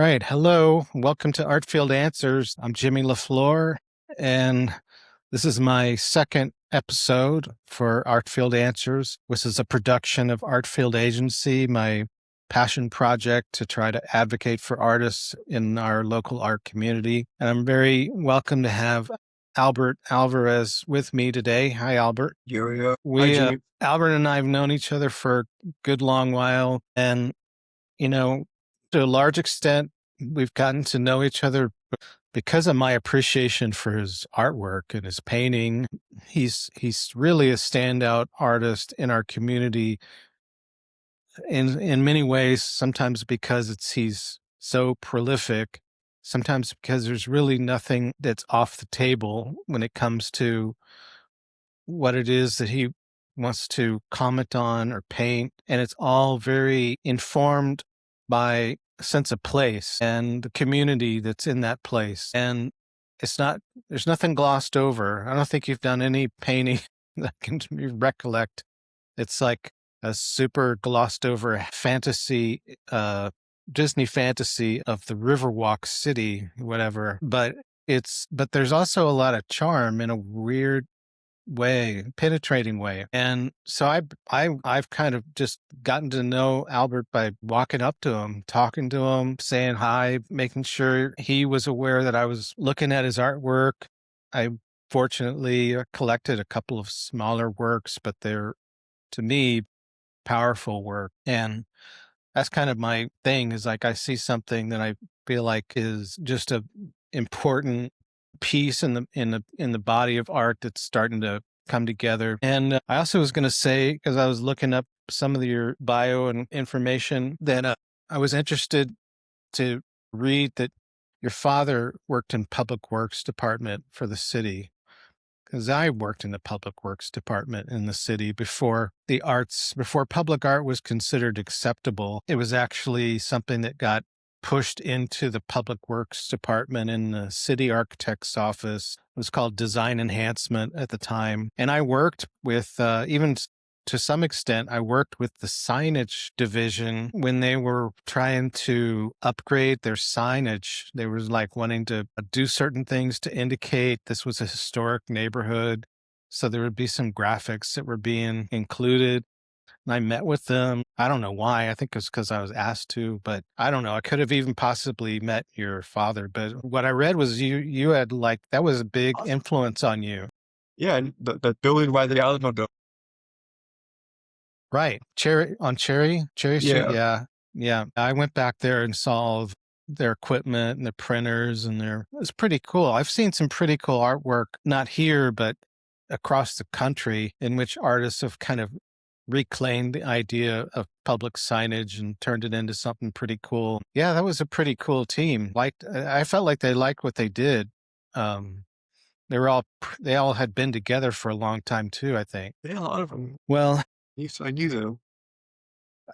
right. Hello. Welcome to Artfield Answers. I'm Jimmy LeFlore, and this is my second episode for Artfield Answers. This is a production of Artfield Agency, my passion project to try to advocate for artists in our local art community. And I'm very welcome to have Albert Alvarez with me today. Hi, Albert. Yo. Hi, Jimmy. Albert and I have known each other for a good long while, and you know, to a large extent, we've gotten to know each other because of my appreciation for his artwork and his painting. He's really a standout artist in our community in many ways, sometimes because he's so prolific, sometimes because there's really nothing that's off the table when it comes to what it is that he wants to comment on or paint. And it's all very informed by a sense of place and the community that's in that place. And there's nothing glossed over. I don't think you've done any painting that can recollect. It's like a super glossed over fantasy, Disney fantasy of the Riverwalk city, whatever. But there's also a lot of charm in a weird way, penetrating way. And so I've kind of just gotten to know Albert by walking up to him, talking to him, saying hi, making sure he was aware that I was looking at his artwork. I fortunately collected a couple of smaller works, but they're, to me, powerful work. And that's kind of my thing, is like I see something that I feel like is just a important piece in the body of art that's starting to come together. And I also was going to say, because I was looking up some of your bio and information, that I was interested to read that your father worked in public works department for the city, because I worked in the public works department in the city before public art was considered acceptable. It was actually something that got pushed into the public works department in the city architect's office. It was called design enhancement at the time. And I worked with, even to some extent, I worked with the signage division when they were trying to upgrade their signage. They were like wanting to do certain things to indicate this was a historic neighborhood. So there would be some graphics that were being included. And I met with them. I don't know why. I think it's because I was asked to, but I don't know. I could have even possibly met your father. But what I read was you had like, that was a big Awesome. influence on you. Yeah, and the building by the Alamo Dome. Right. Cherry Street. Yeah, Yeah. Yeah. I went back there and saw all of their equipment and their printers and it was pretty cool. I've seen some pretty cool artwork, not here, but across the country, in which artists have kind of reclaimed the idea of public signage and turned it into something pretty cool. Yeah, that was a pretty cool team. I felt like they liked what they did. Um, they all had been together for a long time too, I think. yeah, a lot of them. Well, Yes, I knew them.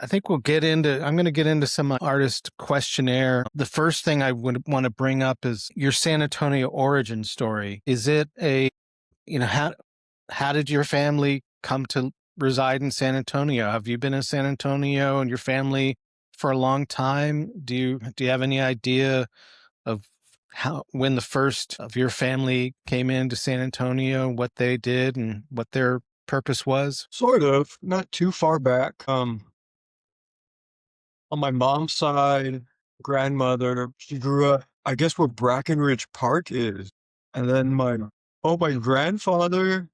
I think I'm going to get into some artist questionnaire. The first thing I would want to bring up is your San Antonio origin story. Is it how did your family come to reside in San Antonio? Have you been in San Antonio and your family for a long time? Do you have any idea of when the first of your family came into San Antonio, what they did and what their purpose was? Sort of, not too far back. On my mom's side, grandmother, she grew up, I guess, where Brackenridge Park is. And then my grandfather,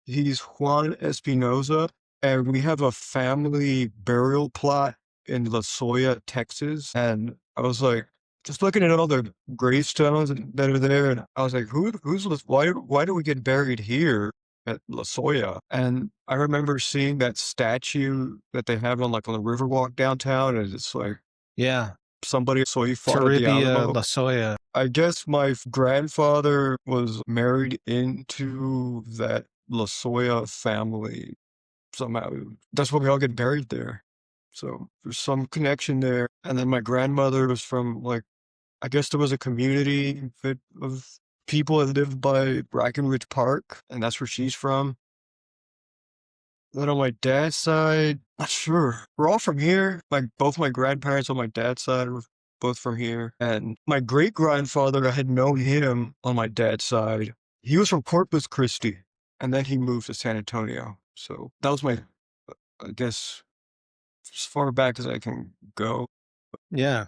he's Juan Espinoza, and we have a family burial plot in La Soya, Texas. And I was like, just looking at all the gravestones that are there, and I was like, why do we get buried here at La Soya? And I remember seeing that statue that they have on the Riverwalk downtown, and it's like Yeah, somebody saw you fought at the Toribia Alamo. La Soya. I guess my grandfather was married into that La Soya family somehow. That's why we all get buried there. So there's some connection there. And then my grandmother was from I guess there was a community of people that lived by Brackenridge Park, and that's where she's from. Then on my dad's side, not sure. We're all from here. Like both my grandparents on my dad's side were both from here. And my great grandfather, I had known him on my dad's side. He was from Corpus Christi, and then he moved to San Antonio. So that was my, I guess, as far back as I can go. Yeah.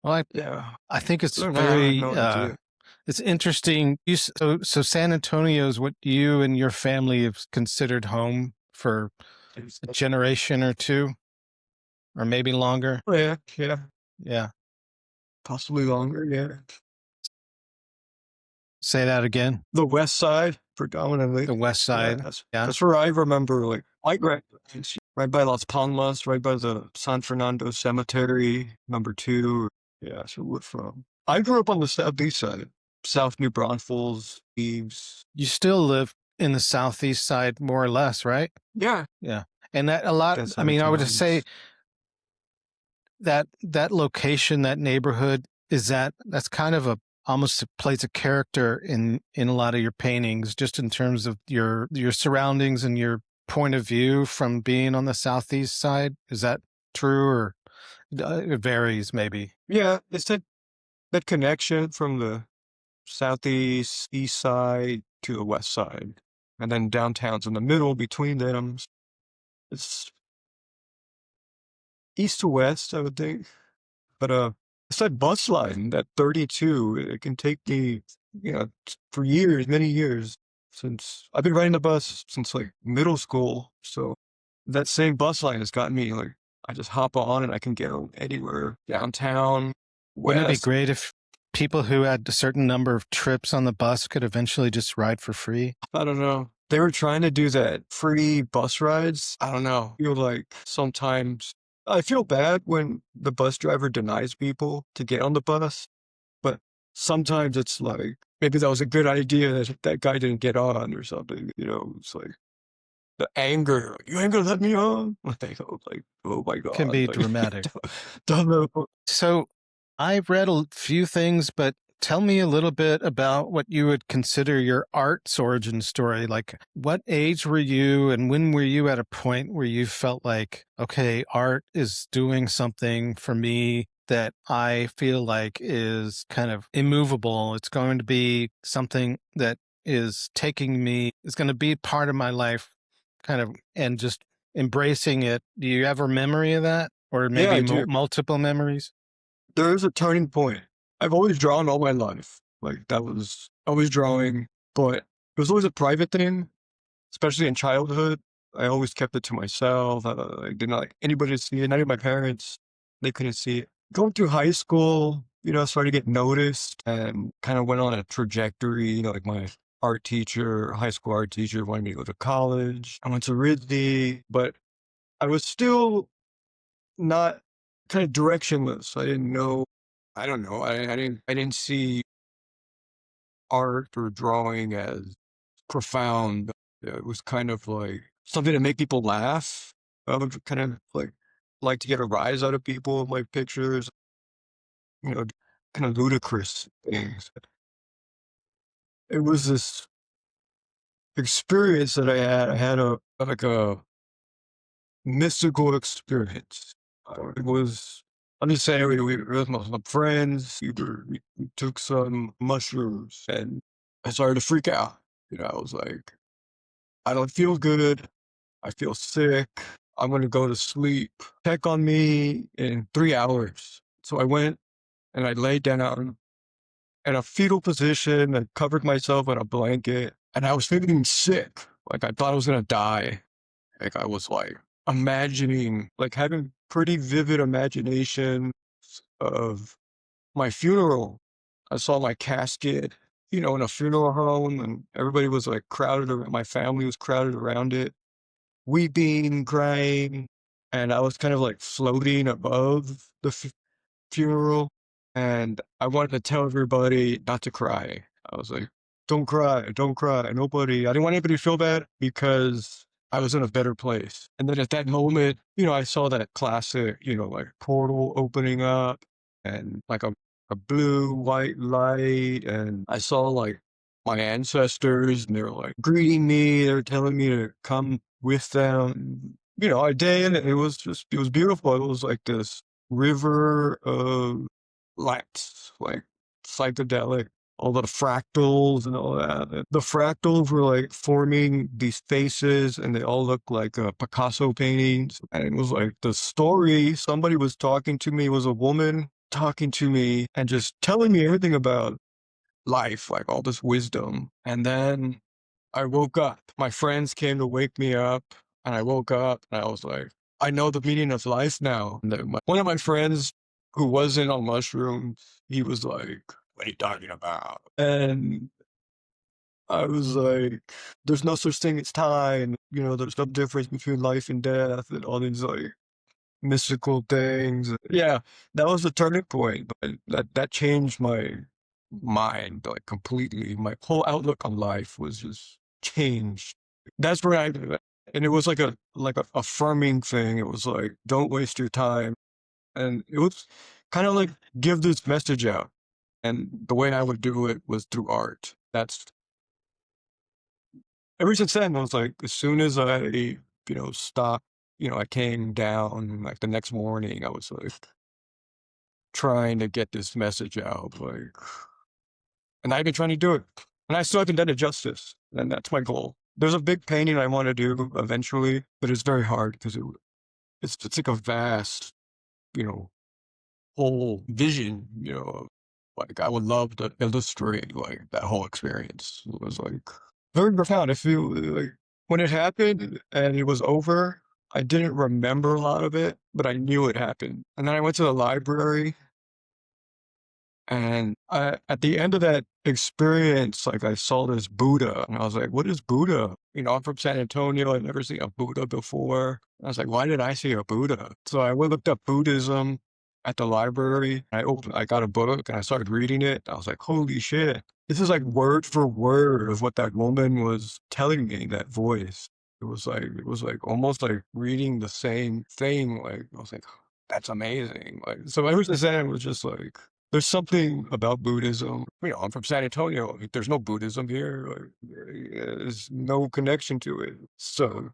Well, Yeah. I think it's Other than that, I have very no idea. it's interesting. So San Antonio is what you and your family have considered home for a generation or two, or maybe longer. Oh, yeah, yeah. Yeah. Possibly longer, yeah. Say that again. The west side, predominantly. The West Yeah, Side. Yeah. that's where I remember, like, my grandparents, right by Las Palmas, right by the San Fernando Cemetery, number 2. Yeah, that's where we're from. I grew up on the southeast side, South New Braunfels, Eves. You still live in the southeast side, more or less, right? Yeah, Yeah. And that a lot, that I side of mean, I would just say towns. that location, that neighborhood, that's kind of a almost plays a character in a lot of your paintings, just in terms of your surroundings and your point of view from being on the southeast side. Is that true, or it varies maybe? Yeah, it's that connection from the southeast, east side to the west side. And then downtown's in the middle between them. It's east to west, I would think. But it's that bus line, that 32. It can take me, for years, many years, since I've been riding the bus since like middle school. So that same bus line has gotten me like I just hop on and I can get anywhere downtown, Wouldn't it be west. great if people who had a certain number of trips on the bus could eventually just ride for free? I don't know. They were trying to do that free bus rides. I don't know. I feel like sometimes I feel bad when the bus driver denies people to get on the bus, but sometimes it's like maybe that was a good idea that that guy didn't get on or something. It's like the anger. Like, you ain't gonna let me on. Like, oh my Can god. be Like, dramatic. don't know. So I've read a few things, but tell me a little bit about what you would consider your art's origin story. Like, what age were you, and when were you at a point where you felt like, okay, art is doing something for me that I feel like is kind of immovable? It's going to be something that is going to be part of my life, kind of, and just embracing it. Do you have a memory of that? Or Yeah, maybe I do. multiple memories? There is a turning point. I've always drawn all my life. Like that was always drawing, but it was always a private thing, especially in childhood. I always kept it to myself. I did not like anybody to see it. Not even my parents. They couldn't see it. Going through high school, I started to get noticed and kind of went on a trajectory. Like my art teacher, high school art teacher wanted me to go to college. I went to RISD, but I was still not kind of directionless. I didn't know. I don't know. I didn't see art or drawing as profound. It was kind of like something to make people laugh. I would kind of like to get a rise out of people with my pictures, you know, kind of ludicrous things. It was this experience that I had. I had a mystical experience. It was, I'm just saying, we were with my friends. We took some mushrooms and I started to freak out. I was like, I don't feel good. I feel sick. I'm going to go to sleep. Check on me in 3 hours. So I went and I laid down in a fetal position and covered myself in a blanket. And I was feeling sick. Like I thought I was going to die. Like I was like imagining, like having pretty vivid imagination of my funeral. I saw my casket, in a funeral home, and everybody was like crowded around. My family was crowded around it, weeping, crying, and I was kind of like floating above the funeral. And I wanted to tell everybody not to cry. I was like, don't cry, don't cry. I didn't want anybody to feel bad because I was in a better place. And then at that moment, I saw that classic, like portal opening up and like a blue, white light. And I saw like my ancestors and they were like greeting me. They were telling me to come with them, a day, and it was beautiful. It was like this river of lights, like psychedelic, all the fractals and all that. The fractals were like forming these faces, and they all looked like Picasso paintings. And it was like the story somebody was talking to me, was a woman talking to me and just telling me everything about life, like all this wisdom. And then I woke up. My friends came to wake me up, and I woke up and I was like, I know the meaning of life now. And then one of my friends who wasn't on mushrooms, he was like, what are you talking about? And I was like, there's no such thing as time. There's no difference between life and death and all these like mystical things. Yeah, that was the turning point. But that changed my mind like completely. My whole outlook on life was just changed. That's where and it was like a affirming thing. It was like, don't waste your time. And it was kind of like, give this message out. And the way I would do it was through art. That's ever since then, I was like, as soon as stopped, I came down like the next morning, I was like trying to get this message out, like, and I've been trying to do it, and I still haven't done it justice, and that's my goal. There's a big painting I want to do eventually, but it's very hard because it's like a vast, you know, whole vision, like I would love to illustrate like that whole experience. It was like very profound. I feel like when it happened and it was over, I didn't remember a lot of it, but I knew it happened. And then I went to the library, and at the end of that experience, like I saw this Buddha, and I was like, what is Buddha? I'm from San Antonio. I've never seen a Buddha before. I was like, why did I see a Buddha? So I went looked up Buddhism at the library. I got a book and I started reading it. I was like, holy shit. This is like word for word of what that woman was telling me, that voice. It was like almost like reading the same thing. Like I was like, that's amazing. Like so ever since then it was just like there's something about Buddhism. I'm from San Antonio. Like, there's no Buddhism here. Like, there's no connection to it. So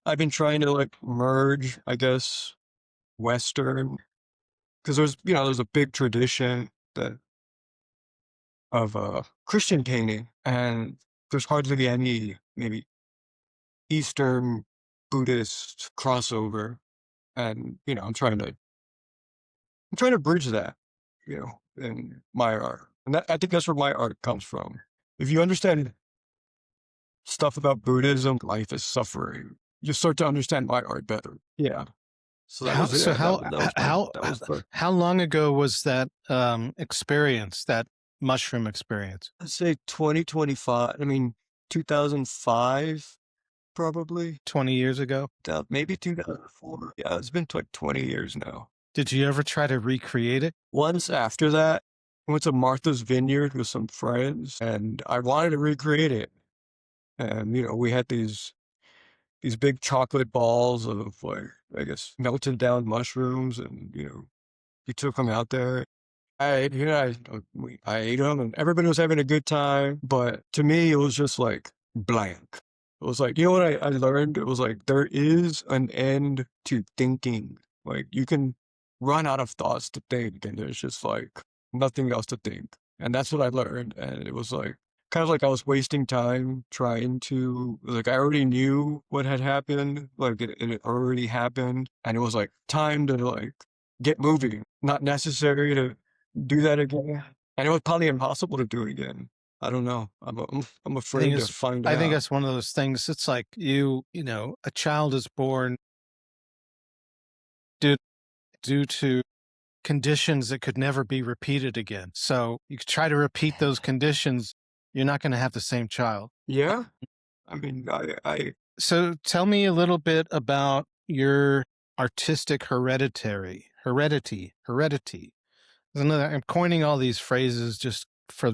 I've been trying to like merge, I guess, Western, because there's a big tradition that of Christian painting, and there's hardly any maybe Eastern Buddhist crossover, and I'm trying to bridge that, in my art. And I think that's where my art comes from. If you understand stuff about Buddhism, life is suffering, you start to understand my art better. Yeah. So that How was so it. how how That was the, how long ago was that experience, that mushroom experience? I'd say 2025. I mean, 2005, probably. 20 years ago? Maybe 2004. Yeah, it's been like 20 years now. Did you ever try to recreate it? Once after that, I went to Martha's Vineyard with some friends, and I wanted to recreate it. And we had these big chocolate balls of like, I guess, melted down mushrooms, and we took them out there. I ate them, and everybody was having a good time. But to me, it was just like blank. It was like, what I learned? It was like, there is an end to thinking. Like, you can run out of thoughts to think, and there's just like nothing else to think. And that's what I learned. And it was like, kind of like I was wasting time trying to, like, I already knew what had happened. Like, it already happened. And it was like time to like get moving, not necessary to do that again. And it was probably impossible to do it again. I don't know. I'm I think afraid to it's find I think out. that's one of those things. It's like a child is born due due to conditions that could never be repeated again. So you could try to repeat those conditions, you're not going to have the same child. Yeah. I mean, So tell me a little bit about your artistic heredity. I'm coining all these phrases just for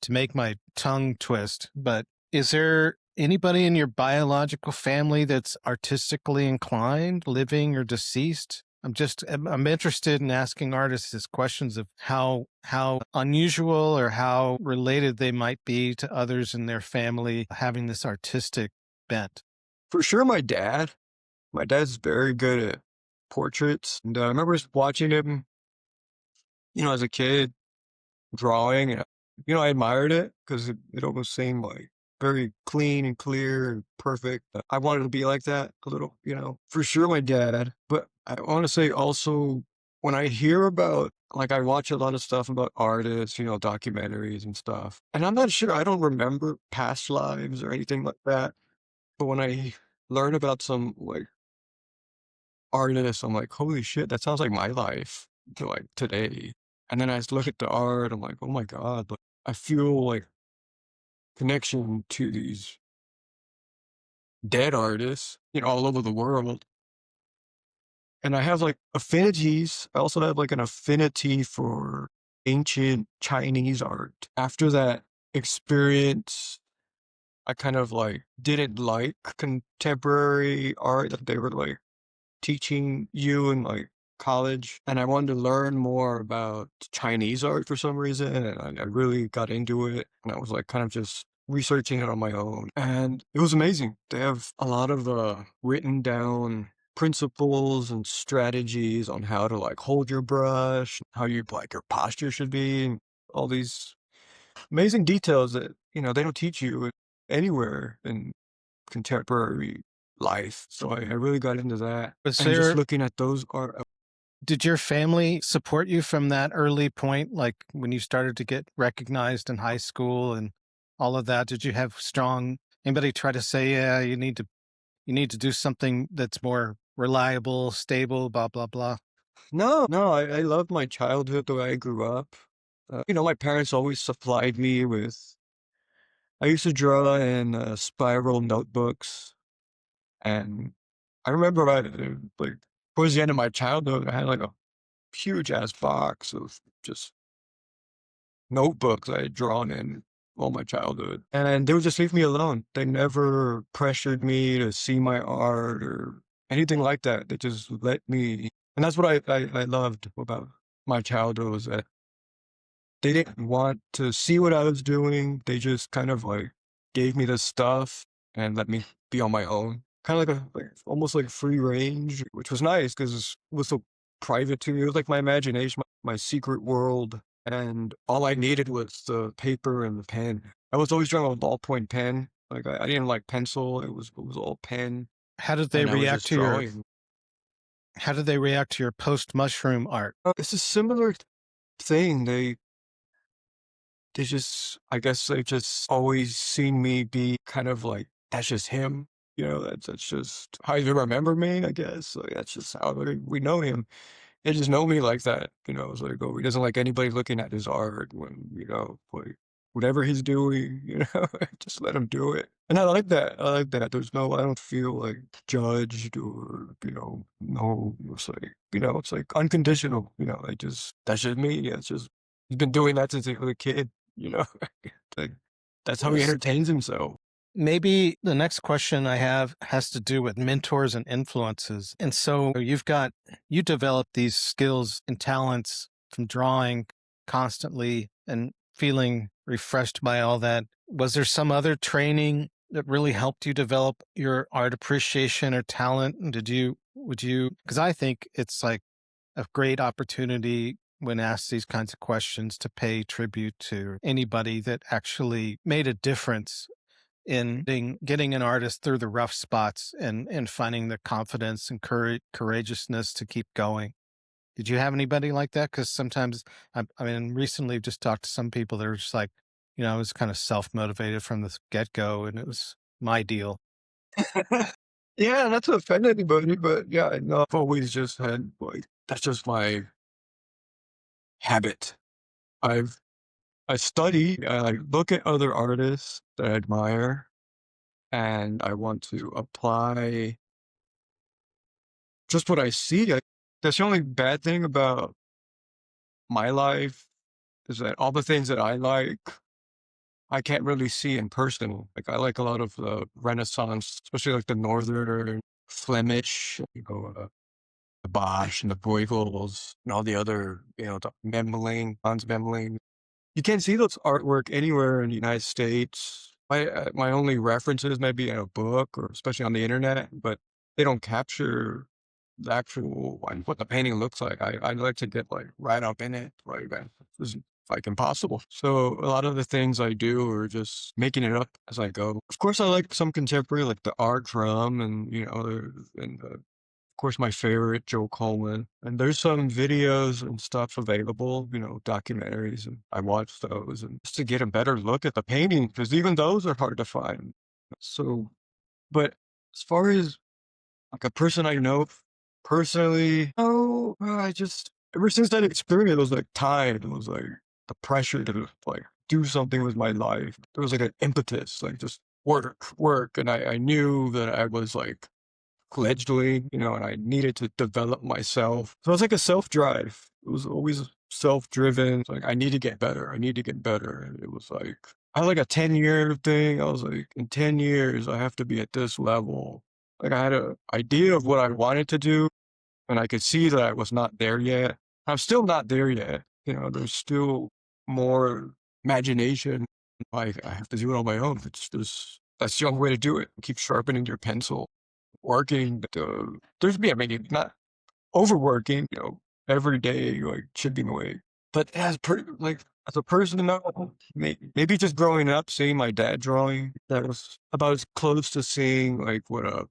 to make my tongue twist. But is there anybody in your biological family that's artistically inclined, living or deceased? I'm interested in asking artists these questions of how unusual or how related they might be to others in their family having this artistic bent? For sure, my dad. My dad's very good at portraits, and I remember watching him, as a kid drawing, and I admired it because it almost seemed like very clean and clear and perfect. I wanted to be like that a little, for sure, my dad. But I want to say also when I hear about, like, I watch a lot of stuff about artists, documentaries and stuff, and I'm not sure. I don't remember past lives or anything like that. But when I learn about some like artists, I'm like, holy shit, that sounds like my life to like today. And then I just look at the art, I'm like, oh my God, like I feel like connection to these dead artists, all over the world. And I have like affinities. I also have like an affinity for ancient Chinese art. After that experience, I kind of like didn't like contemporary art that they were like teaching you in like college, and I wanted to learn more about Chinese art for some reason, and I really got into it, and I was like kind of just researching it on my own, and it was amazing. They have a lot of written down principles and strategies on how to like hold your brush, how you like your posture should be, and all these amazing details that they don't teach you anywhere in contemporary life. So I really got into that. Was And just there looking at those are Did your family support you from that early point, like when you started to get recognized in high school and all of that? Did you have strong anybody try to say, yeah, you need to do something that's more reliable, stable, blah, blah, blah? no, no, I love my childhood the way I grew up. My parents always supplied me with I used to draw in spiral notebooks, and I remember like towards the end of my childhood, I had like a huge ass box of just notebooks I had drawn in all my childhood. And they would just leave me alone. They never pressured me to see my art or anything like that. They just let me. And that's what I loved about my childhood was that they didn't want to see what I was doing. They just kind of like gave me the stuff and let me be on my own. Kind of like almost like free range, which was nice because it was so private to me. It was like my imagination, my secret world. And all I needed was the paper and the pen. I was always drawing with a ballpoint pen. Like I didn't like pencil. It was all pen. How did they And I was react just to your drawing. how did they react to your post mushroom art? It's a similar thing. They just I guess they've just always seen me be kind of like, that's just him. That's just how you remember me, I guess. Like, that's just how we know him. They just know me like that. It's like, oh, he doesn't like anybody looking at his art when, like whatever he's doing, just let him do it. And I like that. I like that. I don't feel like judged or, no, it's like unconditional, that's just me. Yeah, it's just, he's been doing that since he was a kid, you know, like that's how he Yes. entertains himself. Maybe the next question I have has to do with mentors and influences. And so you develop these skills and talents from drawing constantly and feeling refreshed by all that. Was there some other training that really helped you develop your art appreciation or talent? And because I think it's like a great opportunity when asked these kinds of questions to pay tribute to anybody that actually made a difference in getting an artist through the rough spots and finding the confidence and courageousness to keep going. Did you have anybody like that? Because sometimes, I mean, recently I've just talked to some people that are just like, I was kind of self motivated from the get go, and it was my deal. Yeah, not to offend anybody, but yeah, no, I've always just had like that's just my habit. I've I study, I look at other artists that I admire, and I want to apply just what I see. That's the only bad thing about my life is that all the things that I like, I can't really see in person. Like I like a lot of the Renaissance, especially like the Northern Flemish, the Bosch and the Bruegels and all the other, the Memling, Hans Memling. You can't see those artwork anywhere in the United States. my only references may be in a book or especially on the internet, but they don't capture the actual like what the painting looks like. I like to get like right up in it, like that is like impossible. So a lot of the things I do are just making it up as I go. Of course, I like some contemporary, like the art drum, and of course, my favorite, Joe Coleman. And there's some videos and stuff available, documentaries, and I watch those and just to get a better look at the painting, because even those are hard to find. So, but as far as like a person I know personally, oh, I just, ever since that experience, it was like time, it was like the pressure to like do something with my life. There was like an impetus, like just work, work. And I knew that I was like fledgling, and I needed to develop myself. So it was like a self-drive. It was always self-driven. It's like, I need to get better. I need to get better. And it was like, I had like a 10-year thing. I was like, in 10 years, I have to be at this level. Like I had an idea of what I wanted to do, and I could see that I was not there yet. I'm still not there yet. There's still more imagination. I have to do it on my own. It's just, that's the only way to do it. Keep sharpening your pencil working, but there's I mean, not overworking, every day, like chipping away. But as a person, now, maybe just growing up, seeing my dad drawing, that was about as close to seeing like what a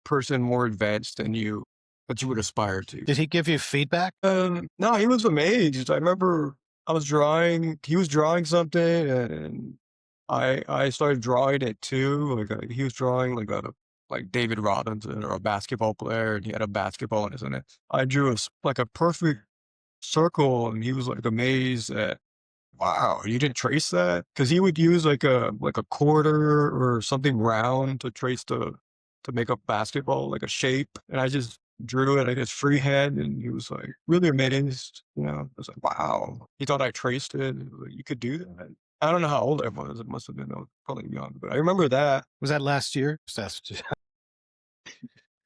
person more advanced than you that you would aspire to. Did he give you feedback? No, he was amazed. I remember he was drawing something, and I started drawing it too. Like he was drawing like David Robinson or a basketball player, and he had a basketball in his in it. I drew like a perfect circle, and he was like amazed at, wow, you didn't trace that? Because he would use like a quarter or something round to to make a basketball, like a shape. And I just drew it, I guess, freehand, and he was like really amazed. I was like, wow. He thought I traced it. And like, you could do that. I don't know how old I was. It must have been, I was probably young, but I remember that. Was that last year?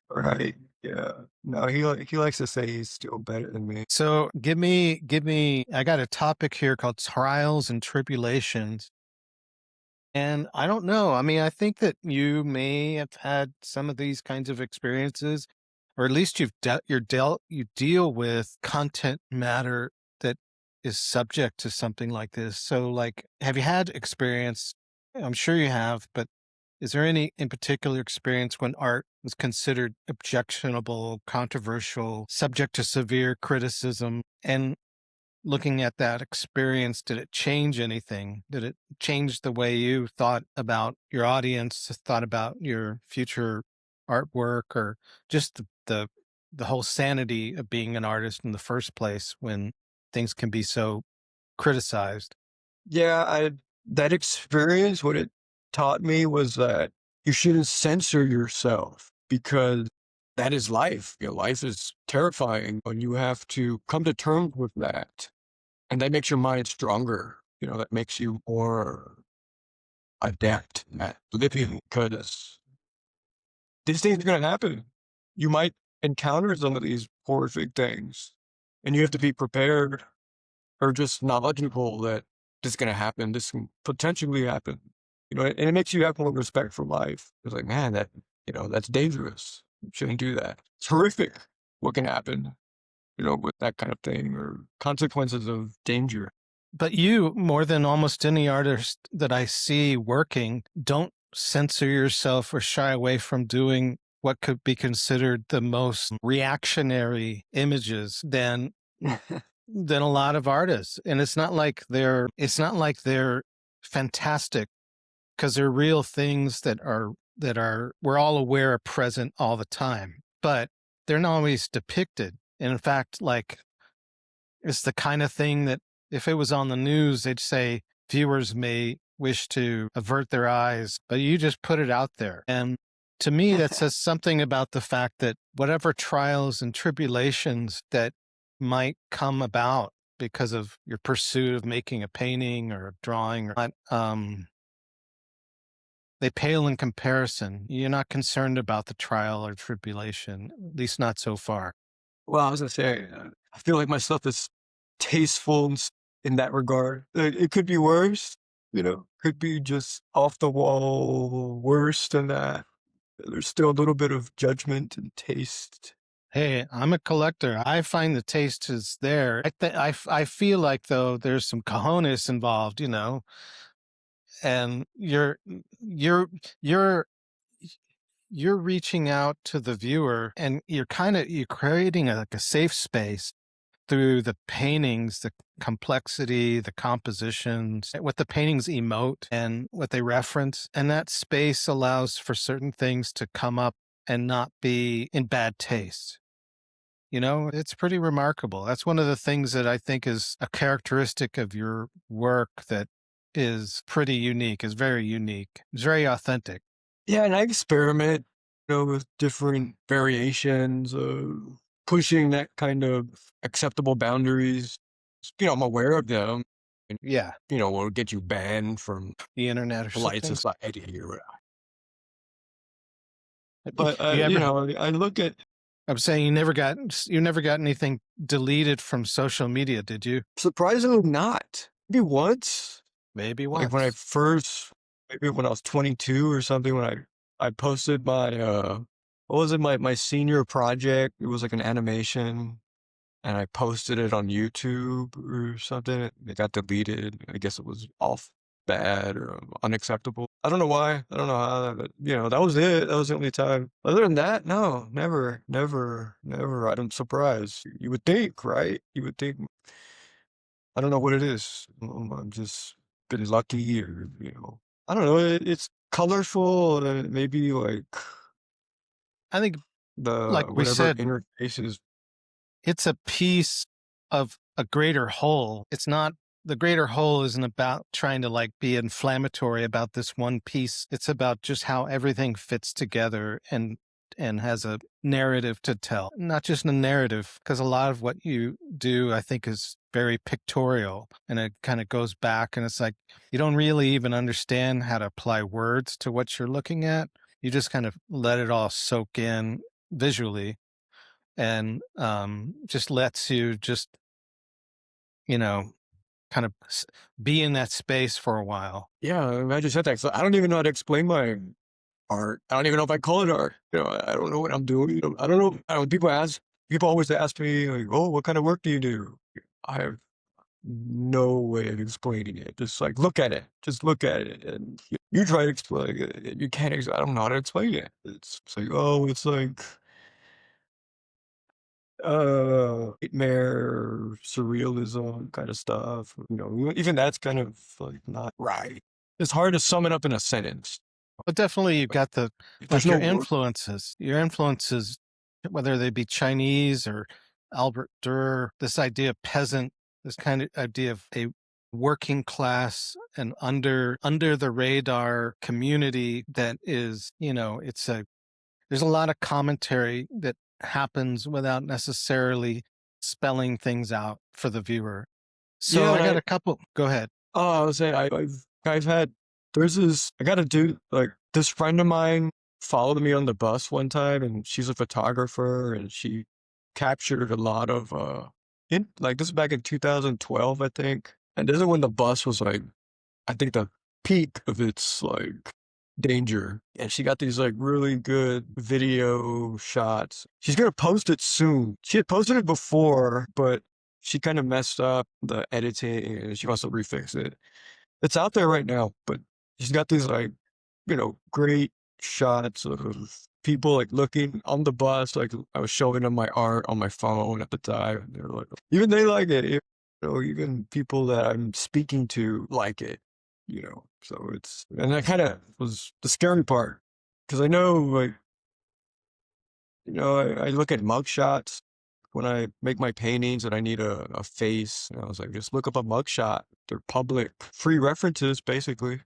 Right. Yeah. No, he likes to say he's still better than me. So give me, I got a topic here called trials and tribulations. And I don't know. I mean, I think that you may have had some of these kinds of experiences, or at least you deal with content matter that is subject to something like this. So, like, have you had experience? I'm sure you have, but is there any in particular experience when art was considered objectionable, controversial, subject to severe criticism? And looking at that experience, did it change anything? Did it change the way you thought about your audience, thought about your future artwork, or just the whole sanity of being an artist in the first place when things can be so criticized? Yeah, that experience, what it taught me was that you shouldn't censor yourself, because that is life. Your life is terrifying, and you have to come to terms with that. And that makes your mind stronger. That makes you more adept at living, because these things are going to happen. You might encounter some of these horrific things, and you have to be prepared or just knowledgeable that this is going to happen. This can potentially happen. And it makes you have more respect for life. It's like, man, that's dangerous. You shouldn't do that. It's horrific what can happen, with that kind of thing, or consequences of danger. But you, more than almost any artist that I see working, don't censor yourself or shy away from doing what could be considered the most reactionary images than a lot of artists. And it's not like they're fantastic, because they're real things that are we're all aware are present all the time, but they're not always depicted. And in fact, like, it's the kind of thing that if it was on the news, they'd say viewers may wish to avert their eyes, but you just put it out there. And to me, that says something about the fact that whatever trials and tribulations that might come about because of your pursuit of making a painting or a drawing or not, they pale in comparison. You're not concerned about the trial or tribulation, at least not so far. Well, I was gonna say, I feel like my stuff is tasteful in that regard. It could be worse, could be just off the wall worse than that. There's still a little bit of judgment and taste. Hey, I'm a collector. I find the taste is there. I feel like though there's some cojones involved, and you're you're you're reaching out to the viewer, and you're creating like a safe space through the paintings, the complexity, the compositions, what the paintings emote and what they reference. And that space allows for certain things to come up and not be in bad taste. It's pretty remarkable. That's one of the things that I think is a characteristic of your work that is pretty unique, is very unique. It's very authentic. Yeah, and I experiment, with different variations of pushing that kind of acceptable boundaries. I'm aware of them, and Yeah. will get you banned from The internet or polite something. society or whatever. You But you ever I look at I'm saying you never got anything deleted from social media, did you? surprisingly not. Maybe once, Maybe like when I once. first, maybe when I was 22 or something, when I posted my what was it, my senior project. It was like an animation, and I posted it on YouTube or something. It got deleted. I guess it was off bad or unacceptable. I don't know why. I don't know how, but that was it. That was the only time. Other than that, no, never, never, never. I'm surprised. You would think, right? You would think. I don't know what it is. I'm just been lucky, or I don't know. It's colorful, and maybe like I think, the like we whatever said, interfaces. it's a piece of a greater whole. It's not The greater whole isn't about trying to like be inflammatory about this one piece. It's about just how everything fits together and has a narrative to tell. Not just a narrative, because a lot of what you do, I think, is very pictorial, and it kind of goes back, and it's like you don't really even understand how to apply words to what you're looking at. You just kind of let it all soak in visually, and just lets you just you know kind of be in that space for a while. Yeah, I'm glad you said that. So I don't even know how to explain my art. I don't even know if I call it art. I don't know what I'm doing. I don't know. People always ask me, like, "Oh, what kind of work do you do?" I have no way of explaining it. Just like look at it. Just look at it, and you try to explain it. And you can't. I don't know how to explain it. It's like, oh, it's like nightmare, surrealism kind of stuff. Even that's kind of like not right. It's hard to sum it up in a sentence. But definitely you've got the If there's like no word. your influences, whether they be Chinese or Albert Durr, this idea of peasant, this kind of idea of a working class and under the radar community that is, there's a lot of commentary that happens without necessarily spelling things out for the viewer. So Yeah, I and got a couple. Go ahead. I was saying I've had there's this I got to do like this friend of mine followed me on the bus one time, and she's a photographer, and she captured a lot of in like this is back in 2012, I think. And this is when the bus was like, I think, the peak of its like danger. And she got these like really good video shots. She's gonna post it soon. She had posted it before, but she kind of messed up the editing, and she wants to refix it. It's out there right now, but she's got these like, great shots of people like looking on the bus. Like I was showing them my art on my phone at the time, and they're like, even they like it. Even people that I'm speaking to like it. So and that kind of was the scary part, because I know, like, I look at mug shots when I make my paintings, and I need a face. And I was like, just look up a mugshot. They're public, free references, basically.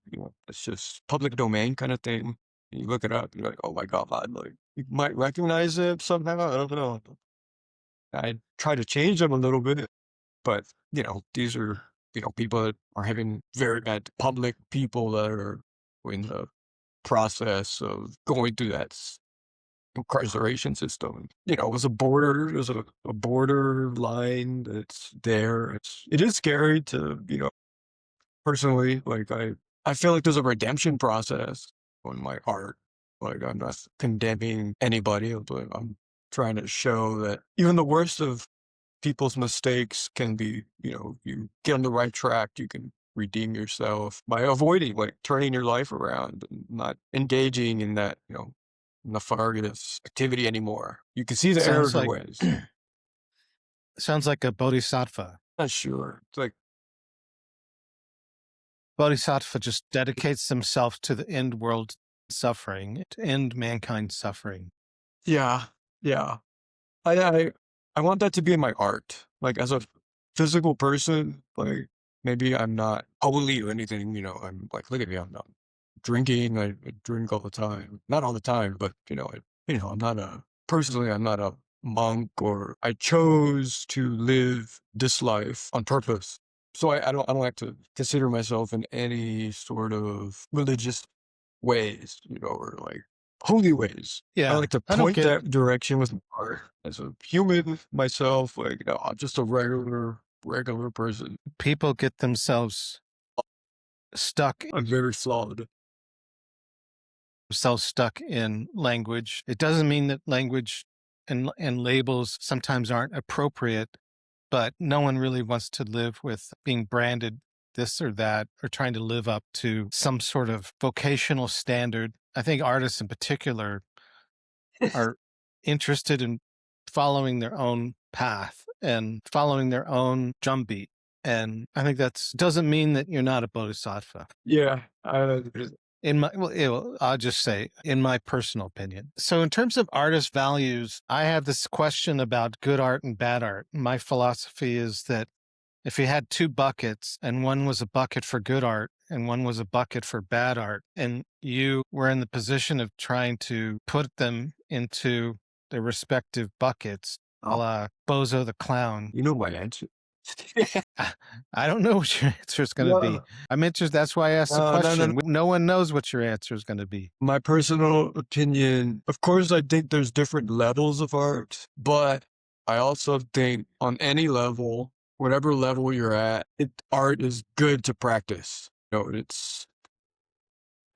It's just public domain kind of thing. You look it up, you're like, oh my God, like, you might recognize it somehow. I don't know. I try to change them a little bit, but, these are, people that are having very bad public people that are in the process of going through that incarceration system. It was a border, there's a border line that's there. It is scary to, personally, like I feel like there's a redemption process on my art. Like I'm not condemning anybody, but I'm trying to show that even the worst of people's mistakes can be, you get on the right track, you can redeem yourself by avoiding like turning your life around and not engaging in that, nefarious activity anymore. You can see the Sounds errors or like ways. sounds like a bodhisattva. Not sure. It's like, Bodhisattva just dedicates himself to the end world suffering, to end mankind's suffering. yeah, yeah. I I I want that to be in my art. Like as a physical person, like maybe I'm not holy or anything, I'm like, look at me, I'm not drinking. I drink all the time. Not all the time, but I'm not I'm not a monk, or I chose to live this life on purpose. So I don't like to consider myself in any sort of religious ways, or like holy ways. I Yeah, like to I don't point get that direction with my art. As a human myself, like, I'm just a regular person. people get themselves stuck I'm very flawed. stuck in language. It doesn't mean that language and labels sometimes aren't appropriate, but no one really wants to live with being branded this or that or trying to live up to some sort of vocational standard. I think artists in particular are interested in following their own path and following their own drumbeat. And I think that's doesn't mean that you're not a bodhisattva. Yeah, In my, I'll just say, in my personal opinion. So, in terms of artist values, I have this question about good art and bad art. My philosophy is that if you had two buckets and one was a bucket for good art and one was a bucket for bad art, and you were in the position of trying to put them into their respective buckets, a oh, la Bozo the Clown, you know my answer. I don't know what your answer is going to be. No, I'm interested. That's why I asked the no. question. No one knows what your answer is going to be. My personal opinion, of course, I think there's different levels of art, but I also think on any level, whatever level you're at, art is good to practice. It's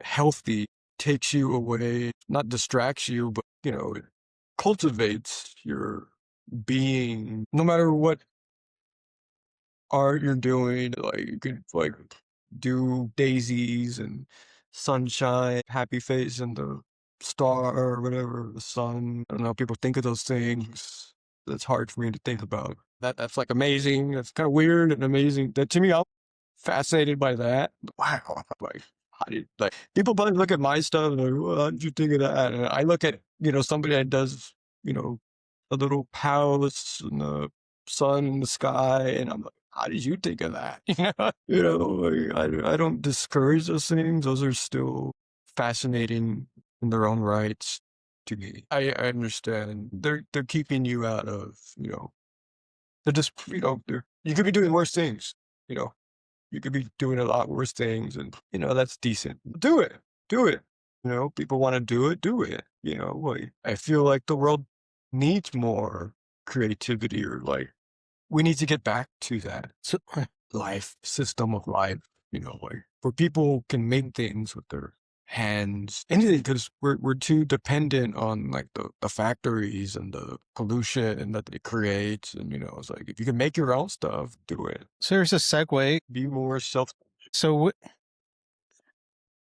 healthy, takes you away, not distracts you, but, it cultivates your being. No matter what art you're doing, like you could like do daisies and sunshine, happy face and the star or whatever, the sun. I don't know, people think of those things. That's hard for me to think about. That's like amazing. That's kind of weird and amazing. That to me, I'm fascinated by that. Wow. Like, how did like people probably look at my stuff and like, well, how did you think of that? And I look at, somebody that does, a little palace and the sun in the sky, and I'm like, how did you think of that? Like, I don't discourage those things. Those are still fascinating in their own rights to me. I understand. They're keeping you out of, they're just, you could be doing worse things, you know. You could be doing a lot worse things, and that's decent. Do it. Do it. People want to do it. Like, I feel like the world needs more creativity, or like we need to get back to that So, life system of life, like where people can make things with their hands, anything, because we're too dependent on like the factories and the pollution that they create. And it's like, if you can make your own stuff, do it. so here's a segue. Be more self. So,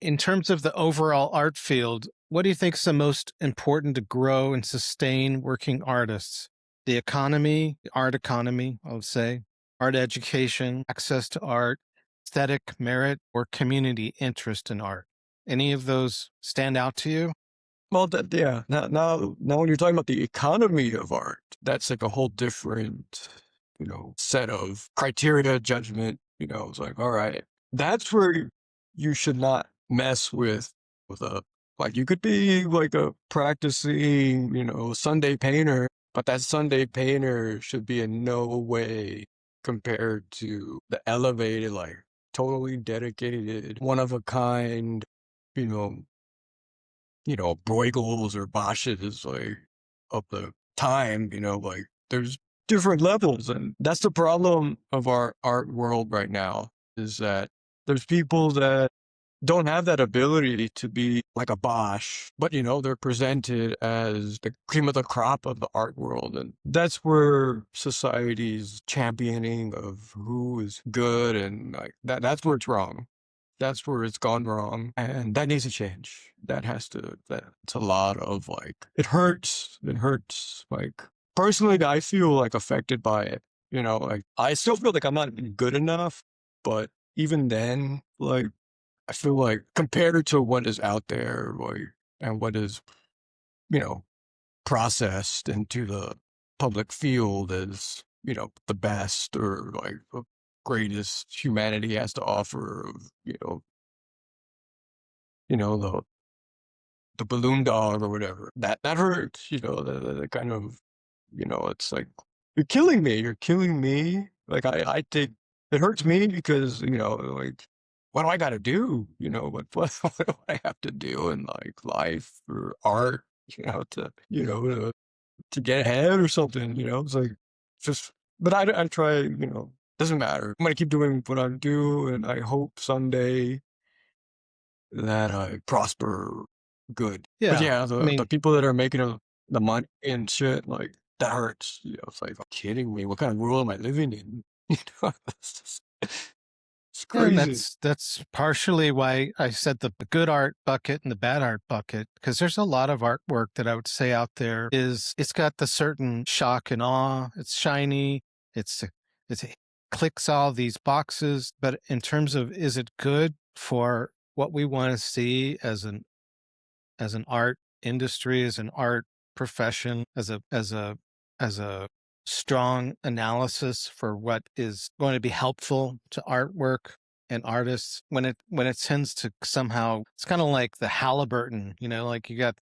in terms of the overall art field, what do you think is the most important to grow and sustain working artists? The economy, the art economy, I would say, art education, access to art, aesthetic merit, or community interest in art. Any of those stand out to you? Well, yeah. Now, when you're talking about the economy of art, that's like a whole different, set of criteria, judgment. It's like, all right, that's where you should not mess with a, like, you could be like a practicing, Sunday painter, but that Sunday painter should be in no way compared to the elevated, like totally dedicated, one of a kind, you know, Bruegels or Bosches, like, of the time, like, there's different levels. And that's the problem of our art world right now, is that There's people that don't have that ability to be like a Bosch, but they're presented as the cream of the crop of the art world. And that's where society's championing of who is good and like that's where it's wrong. That's where it's gone wrong. And that needs to change. That's a lot of like, it hurts. It hurts. Like, personally, I feel like affected by it. Like, I still feel like I'm not good enough, but even then, like, I feel like compared to what is out there, like, and what is, you know, processed into the public field as, the best or like the greatest humanity has to offer, the balloon dog or whatever. That hurts, the kind of, it's like, you're killing me. You're killing me. Like, I think it hurts me because, like, what do I got to do? What do I have to do in like life or art, to get ahead or something, it's like, just, but I try, doesn't matter. I'm going to keep doing what I do. And I hope someday that I prosper good. But Yeah. yeah, I the mean, people that are making the money and shit, like, that hurts. It's like, kidding me. What kind of world am I living in? It's and crazy. that's partially why I said the good art bucket and the bad art bucket, because there's a lot of artwork that I would say out there is it's got the certain shock and awe. It's shiny. It clicks all these boxes, but in terms of is it good for what we want to see as an art industry, as an art profession, as a strong analysis for what is going to be helpful to artwork and artists when it tends to somehow it's kind of like the Halliburton, like you got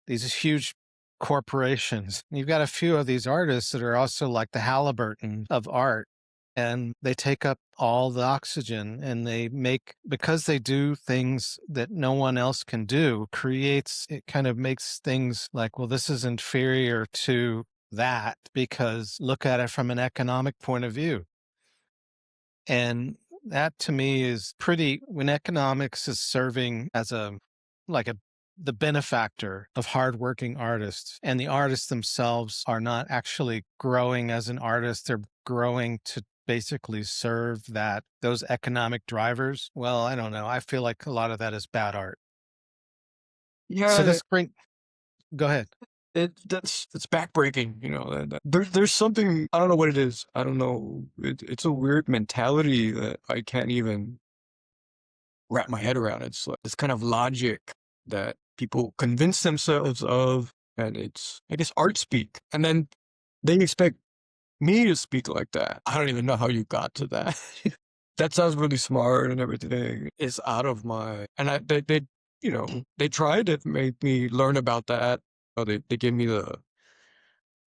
these huge corporations. You've got a few of these artists that are also like the Halliburton of art. And they take up all the oxygen and they make, because they do things that no one else can do, it kind of makes things like, well, this is inferior to that because look at it from an economic point of view. And that to me is pretty, when economics is serving as like a, the benefactor of hardworking artists, and the artists themselves are not actually growing as an artist, they're growing to basically serve those economic drivers. Well, I don't know. I feel like a lot of that is bad art. So Yeah, this bring, go ahead. it's backbreaking. There's something, I don't know what it is. I don't know. It's a weird mentality that I can't even wrap my head around. It's like this kind of logic that people convince themselves of, and it's, I guess, art speak. And then they expect me to speak like that. I don't even know how you got to that. That sounds really smart and everything. It's out of my, and they tried to make me learn about that. They give me the,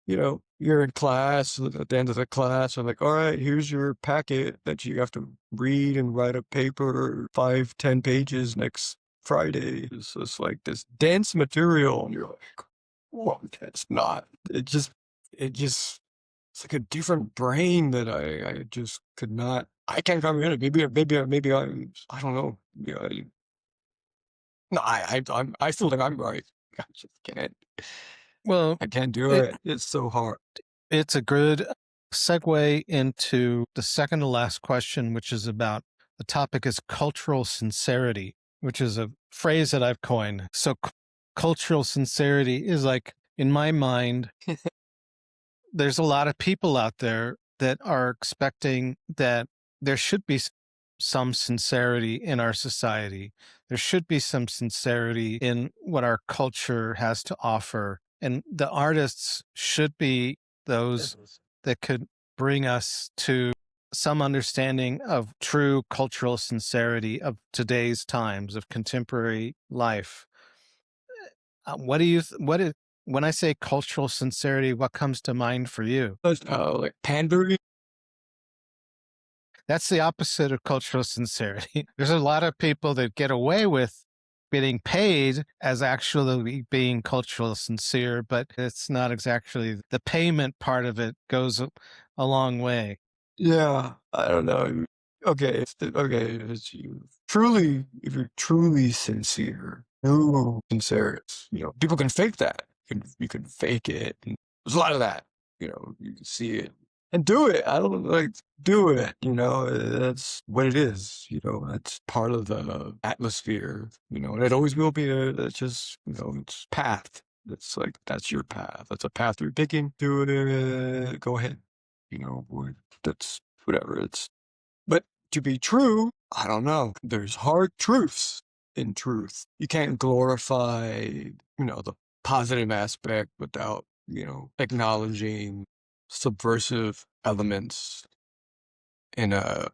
you're in class, at the end of the class, I'm like, all right, here's your packet that you have to read and write a paper, 5, 10 pages next Friday. It's just like this dense material. And you're like, well, that's not, it's like a different brain that I just could not, I can't comprehend it. Maybe I don't know. Yeah, no, I still think I'm right. I just can't, Well, I can't do it, it. It's so hard. it's a good segue into the second to last question, which is about the topic is cultural sincerity, which is a phrase that I've coined. So, cultural sincerity is like, in my mind, there's a lot of people out there that are expecting that there should be some sincerity in our society. There should be some sincerity in what our culture has to offer. And the artists should be those that could bring us to some understanding of true cultural sincerity of today's times, of contemporary life. What do you, what is, when I say cultural sincerity, what comes to mind for you? Like pandering. That's the opposite of cultural sincerity. There's a lot of people that get away with getting paid as actually being cultural sincere, but it's not exactly the payment part of it goes a long way. Yeah, I don't know. Okay, okay, it's you truly, if you're truly sincere, true sincerity, people can fake that. You can fake it. And there's a lot of that. You can see it and do it. I don't like do it. That's what it is. That's part of the atmosphere. And it always will be. That's just it's path. That's your path. That's a path you're picking. Do it. Go ahead. That's whatever. But to be true, I don't know. There's hard truths in truth. You can't glorify, the positive aspect without, acknowledging subversive elements in a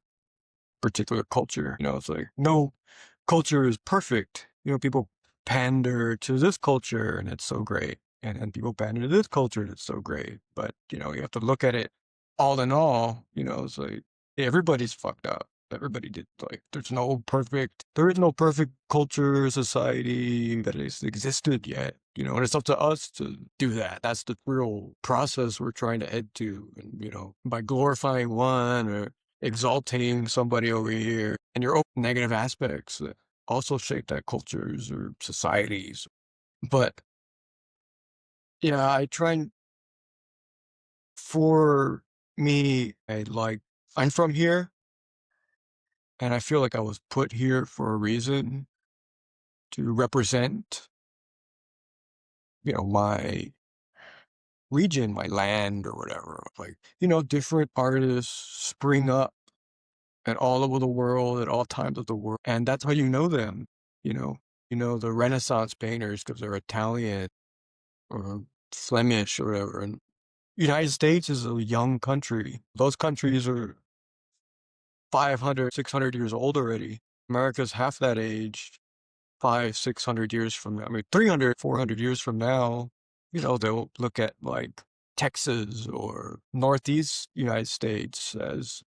particular culture. It's like no culture is perfect. People pander to this culture and it's so great. And people pander to this culture and it's so great. But, you have to look at it all in all, it's like everybody's fucked up. Everybody did there is no perfect culture, society that has existed yet, and it's up to us to do that. That's the real process we're trying to head to. And, by glorifying one or exalting somebody over here and your own negative aspects that also shape that cultures or societies. But yeah, I try and for me, I'm from here and I feel like I was put here for a reason to represent, my region, my land or whatever. Like, different artists spring up and all over the world at all times of the world. And that's how you know them, you know. The Renaissance painters because they're Italian or Flemish or whatever. And United States is a young country. Those countries are 500, 600 years old already. America's half that age, 500, 600 years from now. I mean, 300, 400 years from now, they'll look at like Texas or Northeast United States as,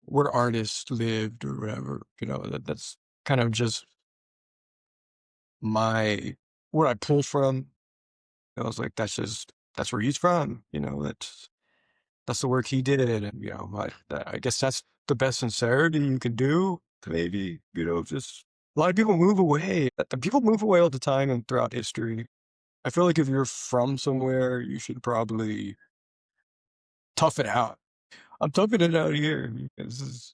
where artists lived or whatever, that's kind of just where I pull from. I was like, that's where he's from, that's the work he did. And, I guess that's the best sincerity you can do. Maybe, just a lot of people move away. People move away all the time and throughout history. I feel like if you're from somewhere, you should probably tough it out. I'm toughing it out here because as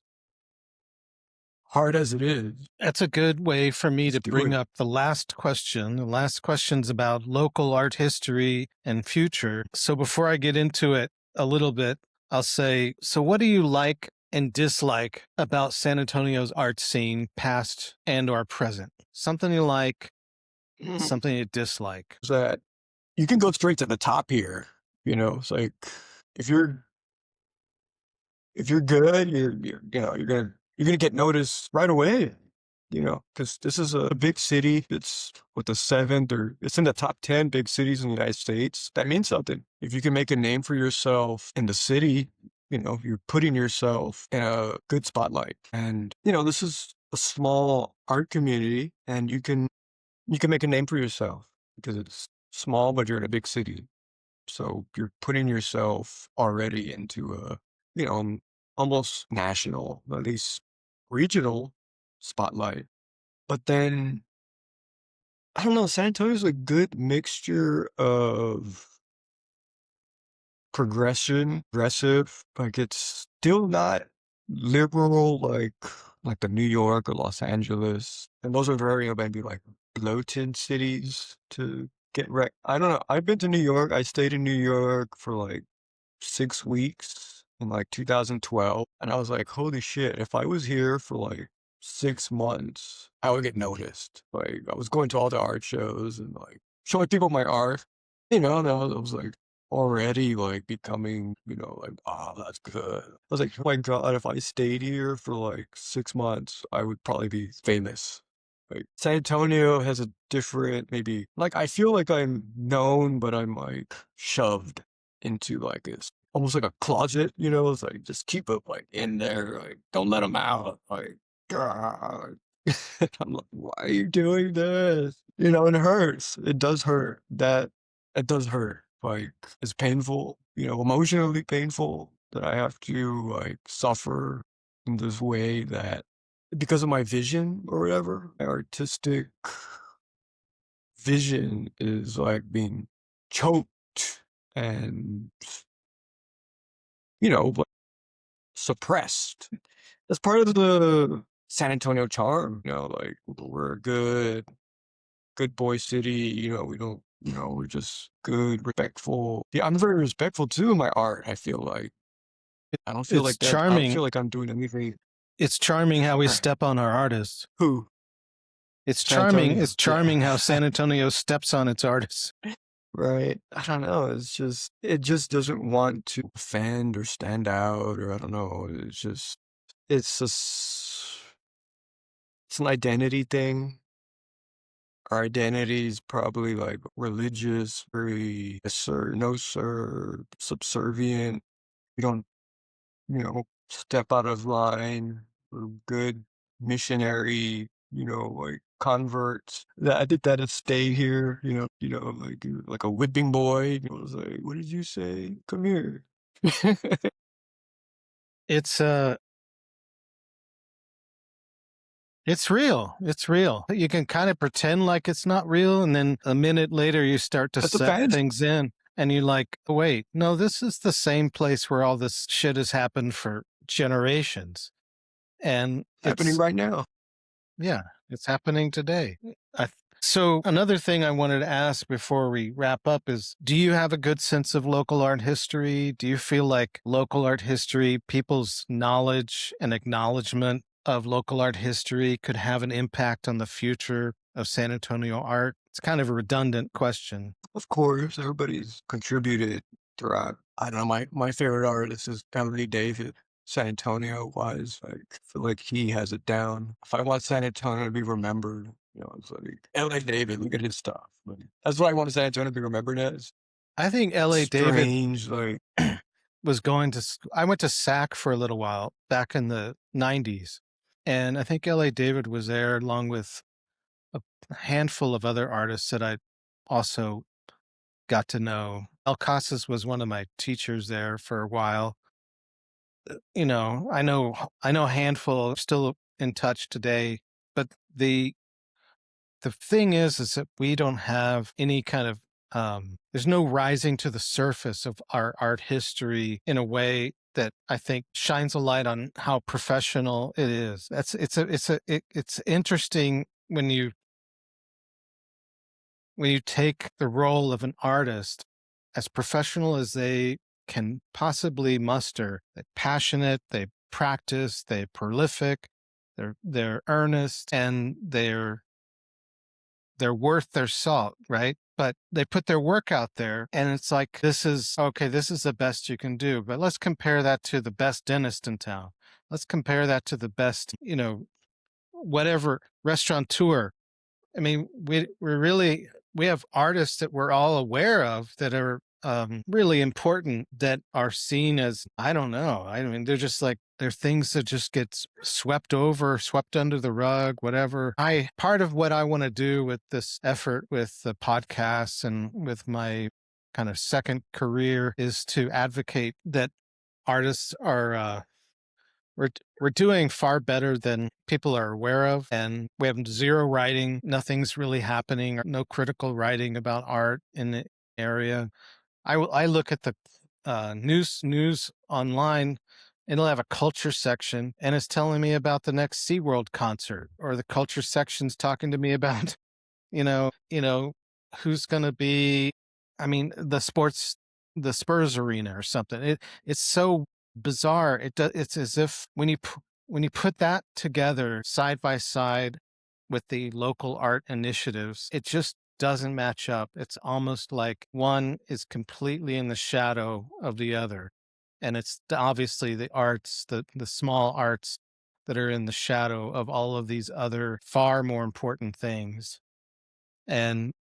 hard as it is, That's a good way for me to just do bring it. up the last question. The last question's about local art history and future. So before I get into it a little bit, I'll say, so what do you like and dislike about San Antonio's art scene, past and or present? Something you like, something you dislike. That you can go straight to the top here. It's like if you're good, you're gonna get noticed right away. Because this is a big city. It's what the seventh or it's in the top 10 big cities in the United States. That means something. If you can make a name for yourself in the city, you're putting yourself in a good spotlight. And this is a small art community, and you can make a name for yourself because it's small, but you're in a big city. So you're putting yourself already into a, almost national, at least regional spotlight. But then, I don't know, San Antonio's a good mixture of aggressive, like it's still not liberal like the New York or Los Angeles. And those are very maybe like bloated cities to get I don't know. I've been to New York. I stayed in New York for like 6 weeks in like 2012. And I was like, holy shit, if I was here for like 6 months, I would get noticed. Like I was going to all the art shows and like showing people my art, and I was like already like becoming, like, oh, that's good. I was like, oh my God, if I stayed here for like 6 months, I would probably be famous. Like San Antonio has a different, maybe like I feel like I'm known, but I'm like shoved into like this almost like a closet, it's like just keep it like in there, like don't let them out. Like God. I'm like, why are you doing this? And it hurts. It does hurt. It does hurt. Like it's painful, emotionally painful that I have to like suffer in this way that because of my vision or whatever, my artistic vision is like being choked and, like suppressed. That's part of the San Antonio charm, like we're a good boy city, we don't, we're just good, respectful. Yeah, I'm very respectful too in my art, I feel like. I don't feel It's like that. I don't charming. feel like I'm doing anything. It's charming how we Right. step on our artists. Who? It's San charming. Antonio. It's Yeah. charming how San Antonio steps on its artists. Right. I don't know. It just doesn't want to offend or stand out, or I don't know. It's just, it's an identity thing. Our identity is probably like religious, very yes sir, no sir, subservient. We don't, step out of line. We're good missionary, like converts. That I did that to stay here, like a whipping boy. I was like, what did you say? Come here. It's it's real. It's real. You can kind of pretend like it's not real, and then a minute later you start to That's a set fantasy things in, and you're like, wait, no, this is the same place where all this shit has happened for generations. And happening it's, right now. yeah, it's happening today. I, so another thing I wanted to ask before we wrap up is, do you have a good sense of local art history? Do you feel like local art history, people's knowledge and acknowledgement of local art history could have an impact on the future of San Antonio art? It's kind of a redundant question. Of course, everybody's contributed throughout. I don't know, my favorite artist is Albert David. San Antonio wise, like, I feel like he has it down. If I want San Antonio to be remembered, it's like LA David, look at his stuff. Like, that's what I want San Antonio to be remembered as. I think L.A. David Strange, like was going to, I went to SAC for a little while back in the 90s. And I think L.A. David was there along with a handful of other artists that I also got to know. Casas was one of my teachers there for a while. I know a handful still in touch today, but the thing is that we don't have any kind of there's no rising to the surface of our art history in a way that I think shines a light on how professional it is. It's interesting when you take the role of an artist as professional as they can possibly muster. They're passionate, they practice, they're prolific, they're earnest, and they're worth their salt, right? But they put their work out there, and it's like, this is okay, this is the best you can do. But let's compare that to the best dentist in town. Let's compare that to the best, whatever restaurateur. I mean, we have artists that we're all aware of that are really important, that are seen as, I don't know. I mean, they're just like, they're things that just get swept over, swept under the rug, whatever. Part of what I want to do with this effort with the podcasts and with my kind of second career is to advocate that artists are we're doing far better than people are aware of, and we have zero writing. Nothing's really happening. No critical writing about art in the area. I look at the news online. It'll have a culture section, and it's telling me about the next SeaWorld concert, or the culture section's talking to me about who's going to be, I mean, the Spurs arena or something. It's so bizarre. It's as if when you put that together side by side with the local art initiatives, it just doesn't match up. It's almost like one is completely in the shadow of the other. And it's obviously the arts, the small arts that are in the shadow of all of these other far more important things. And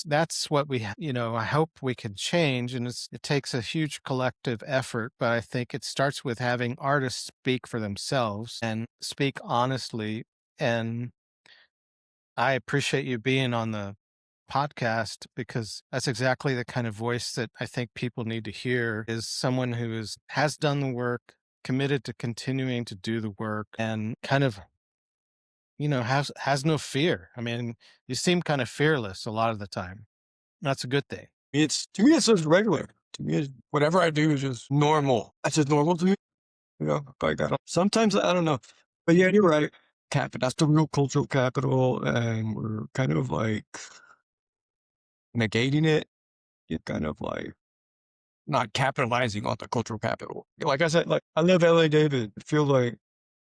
that's what I hope we can change. And it takes a huge collective effort, but I think it starts with having artists speak for themselves and speak honestly. And I appreciate you being on the podcast, because that's exactly the kind of voice that I think people need to hear, is someone who has done the work, committed to continuing to do the work and kind of, has no fear. I mean, you seem kind of fearless a lot of the time. That's a good thing. It's to me, it's just regular. To me, it's, whatever I do is just normal. That's just normal to me. Like sometimes I don't know, but yeah, you're right. That's the real cultural capital, and we're kind of like negating it. You're kind of like not capitalizing on the cultural capital. Like I said, like I love LA David. I feel like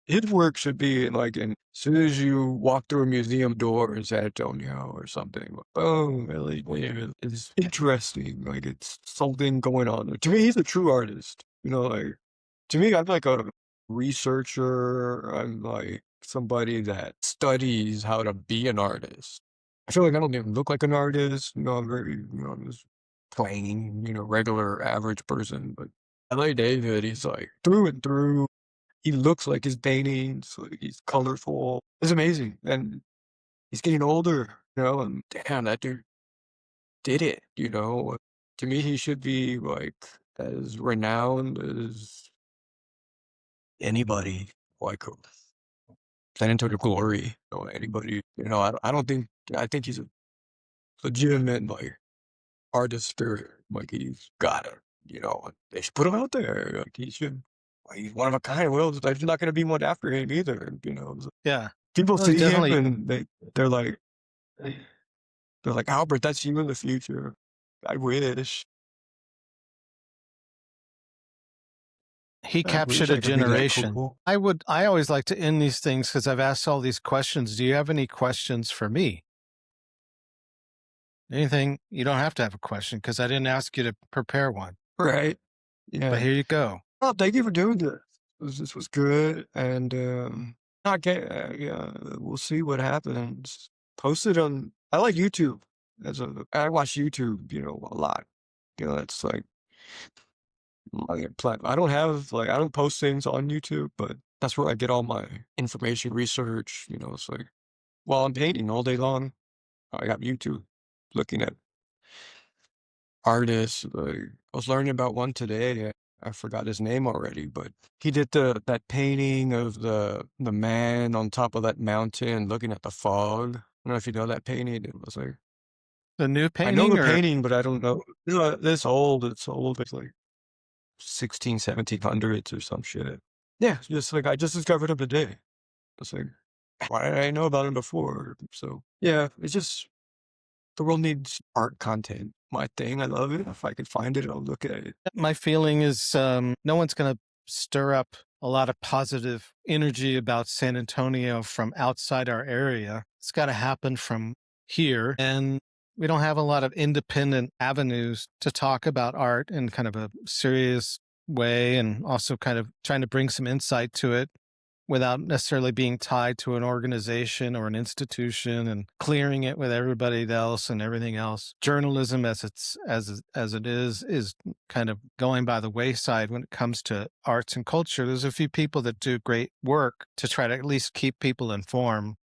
his work should be like as soon as you walk through a museum door in San Antonio or something, like, boom, LA David is interesting. Like it's something going on. To me, he's a true artist. Like to me, I'm like a researcher. I'm like somebody that studies how to be an artist. I feel like I don't even look like an artist. I'm very, I'm just plain, regular average person. But LA David, he's like through and through. He looks like his paintings. Like he's colorful. It's amazing, and he's getting older. And damn, that dude did it. To me, he should be like as renowned as anybody. Like San Antonio Glory, anybody. I don't think. I think he's a legitimate like artist spirit. Like he's got it. They should put him out there. Like he should. Like, he's one of a kind. Well, there's not going to be one after him either. Yeah. People Well, he's see him definitely, and they're like, Albert, that's you in the future. I wish. he I wish captured a I could be that generation. cool. I always like to end these things because I've asked all these questions. Do you have any questions for me? Anything? You don't have to have a question because I didn't ask you to prepare one, Right. but Yeah. here you go. Well, thank you for doing this. This was good. And okay, yeah, we'll see what happens. Post it on I like YouTube. I watch YouTube, a lot. That's like my I don't have I don't post things on YouTube, but that's where I get all my information research. It's like while I'm painting all day long, I got YouTube looking at artists. Like, I was learning about one today. I forgot his name already, but he did that painting of the man on top of that mountain looking at the fog. I don't know if you know that painting. It was like The new I know painting the or painting, but I don't know. It's old. It's old. It's like 1700s or some shit. Yeah, just like I just discovered him today. It's like why did I know about him before? So yeah, it's just the world needs art content. My thing. I love it. If I can find it, I'll look at it. my feeling is no one's going to stir up a lot of positive energy about San Antonio from outside our area. It's got to happen from here. And we don't have a lot of independent avenues to talk about art in kind of a serious way and also kind of trying to bring some insight to it without necessarily being tied to an organization or an institution and clearing it with everybody else and everything else. Journalism as it is kind of going by the wayside when it comes to arts and culture. There's a few people that do great work to try to at least keep people informed,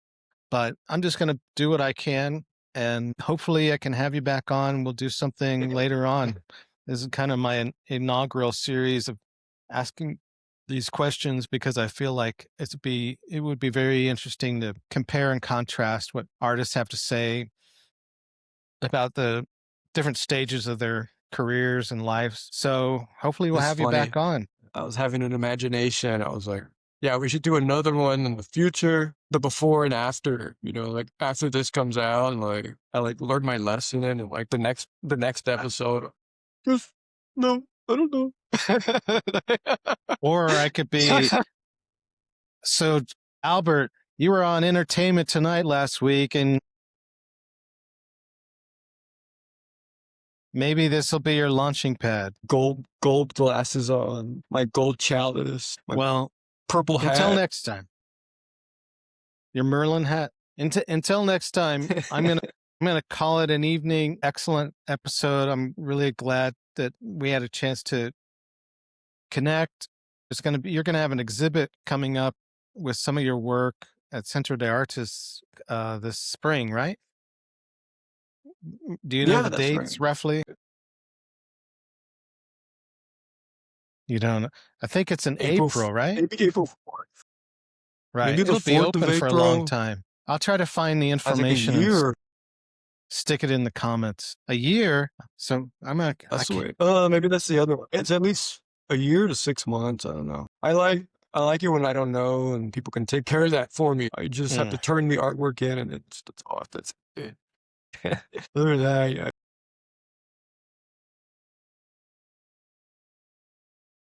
but I'm just going to do what I can, and hopefully I can have you back on. We'll do something later on. This is kind of my inaugural series of asking these questions because I feel like it would be very interesting to compare and contrast what artists have to say about the different stages of their careers and lives. So hopefully we'll It's have you funny. back on. I was having an imagination. I was like, yeah, we should do another one in the future, the before and after, like after this comes out and like I like learned my lesson and like the next episode. Just no, I don't know. Or I could be so Albert, you were on Entertainment Tonight last week, and maybe this will be your launching pad. gold glasses on, my gold chalice, my Well, purple until hat. next time, your Merlin hat. Until next time, I'm gonna call it an evening. Excellent episode. I'm really glad that we had a chance to connect. You're gonna have an exhibit coming up with some of your work at Centro de Artes this spring, right? Do you know Yeah, the that's right. dates roughly? You don't I think it's in April, April, right? maybe April 4th. Right. Maybe the It'll be 4th of open for a long April. time. I'll try to find the I think a information and year. stick it in the comments. A year? So I'm not I That's the can't way. Maybe that's the other one. It's at least a year to 6 months. I don't know. I like it when I don't know and people can take care of that for me. I just have to mm. turn the artwork in and that's off. That's it. Other than that, yeah.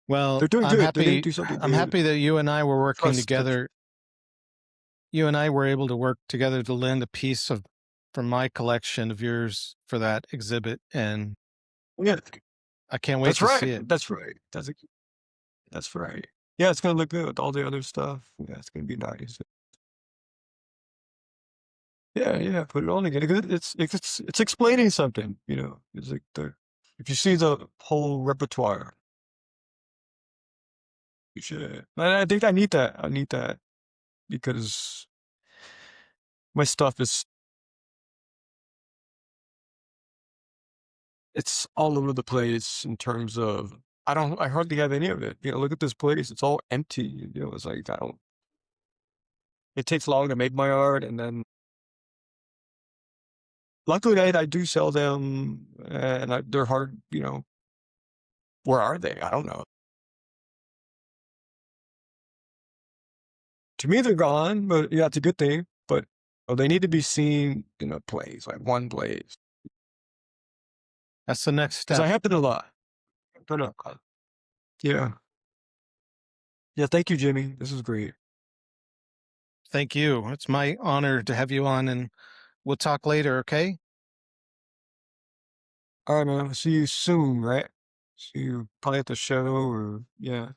Well, They're doing good. They're gonna do something I'm good. happy that you and I were working Trust. together. You and I were able to work together to lend a piece of from my collection of yours for that exhibit, and Yeah, I can't wait that's to right. see it. That's right. That's right. Yeah, it's gonna look good with all the other stuff. Yeah, it's gonna be nice. Yeah, yeah. Put it all together. 'Cause it's explaining something. It's like the if you see the whole repertoire, you should. And I think I need that. I need that because my stuff is it's all over the place in terms of I hardly have any of it. Look at this place. It's all empty. It's like I don't it takes long to make my art and then luckily I do sell them and they're hard, where are they? I don't know. To me they're gone, but yeah, it's a good thing. But they need to be seen in a place, like one place. That's the next Because I step. happen a lot. But yeah. Yeah, thank you, Jimmy. This is great. Thank you. It's my honor to have you on, and we'll talk later, okay? All right, man. I'll see you soon, right? See you probably at the show or yeah.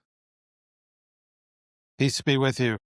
Peace be with you.